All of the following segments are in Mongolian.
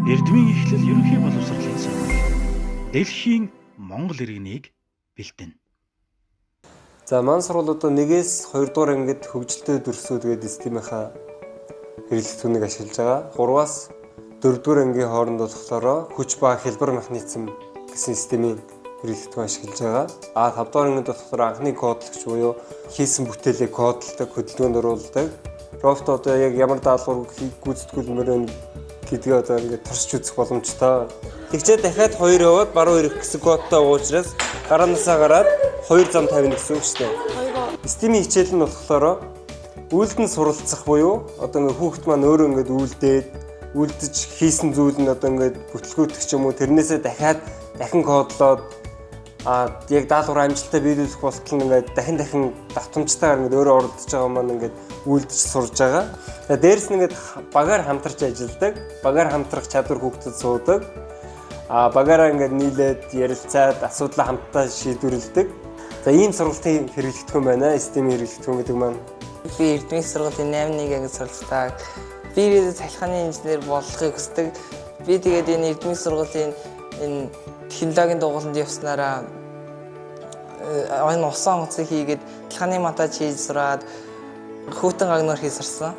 Эрдмийн эхлэл ерөнхий боловсролын сургууль. Дэлхийн Монгол иргэнийг бэлдэнэ. За маань сургууль одоо 1-ээс 2 дугаар ангид хөгжилтэй дүрсүүд гэдэг системийнхаа хэрэглэгдэхүүнийг ашиглаж байгаа. 3-аас 4 дугаар ангийн хооронд болохоор хүч ба хэлбэр механизм гэсэн системийн хэрэглэгдэхүүн ашиглаж байгаа. 5 дугаар ангид болохоор анхны кодлогч буюу хийсэн бүтээлээ кодлдог, хөдөлгөөнд оруулдаг. Робот одоо яг ямар даалгавар гүйцэтгүүлмээр байна гэдгээ одоо ингээд туршиж үзэх боломжтой. Тэгчээ дахиад 2 яваад баруун ирэх гэсэн кодтой уучраас гараанасаа гараад 2 зам тавина гэсэн үг шүү дээ. Системийн хичээл нь болохоор үйлдэн суралцах буюу одоо ингээд хүүхэд маань өөрөө ингээд үйлдэж хийсэн зүйл нь одоо ингээд бүтлгүүтгч юм уу тэрнээсээ дахин кодлоод яг даалгавар амжилттай биелүүлэх болтол нь ингээд дахин давтамжтайгаар ингээд өөрөө оролдож байгаа маань ингээд үйлдэж сурж байгаа. Тэгээ дээрэс нь ингээд багаар хамтарч ажилладаг. Багаар хамтрах чадвар хүүхдэд суудаг. Багаараа ингээд нийлээд ярилцаад асуудлаа хамтдаа шийдвэрлэдэг. За ийм сургалтын хэрэглэгдэхүүн байна. Системийн хэрэглэгдэхүүн гэдэг маань. Би Эрдмийн сургуулийн 8-1 суралцдаг. Би цахилгааны инженер болохыг хүсдэг. Би тэгээд энэ Эрдмийн сургуулийн энэ технологийн дугууланд явснараа энэ усан онцыг хийгээд цахилгааны монтаж хийж сураад хүүтэн гагнуур хийж сурсан.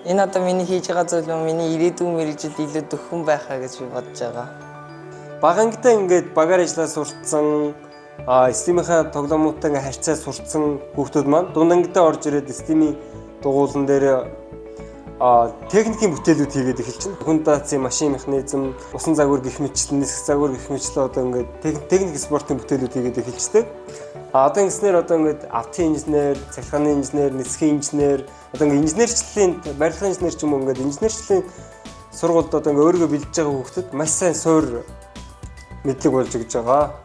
Энэ одоо миний хийж байгаа зүйл нь миний ирээдүйн мэргэжилд илүү дөхөн байхаа гэж би бодож байгаа. Бага ангидаа ингээд багаар ажиллаа сурцсан, системийнхаа тоглоомуудтай ингээд харьцаа сурцсан хүүхдүүд маань дунд ангидаа орж ирээд системийн дугуулан дээр техникийн бүтээлүүд хийгээд эхэлчихнэ. Фундацийн машин механизм, усан загвар гэх мэтлэн, нисэх загвар гэх мэтлэн одоо ингээд техник спортын бүтээлүүд хийгээд эхэлждэг. Одоо ингэснээр одоо ингээд автын инженер, цахилгааны инженер, нисхийн инженер, одоо ингээд инженерчлэлийн барилгын инженер ч юм уу ингээд инженерчлэлийн сургуульд одоо ингээд өөрийгөө бэлдэж байгаа хүүхдэд маш сайн суур мэдлэг болж өгч байгаа.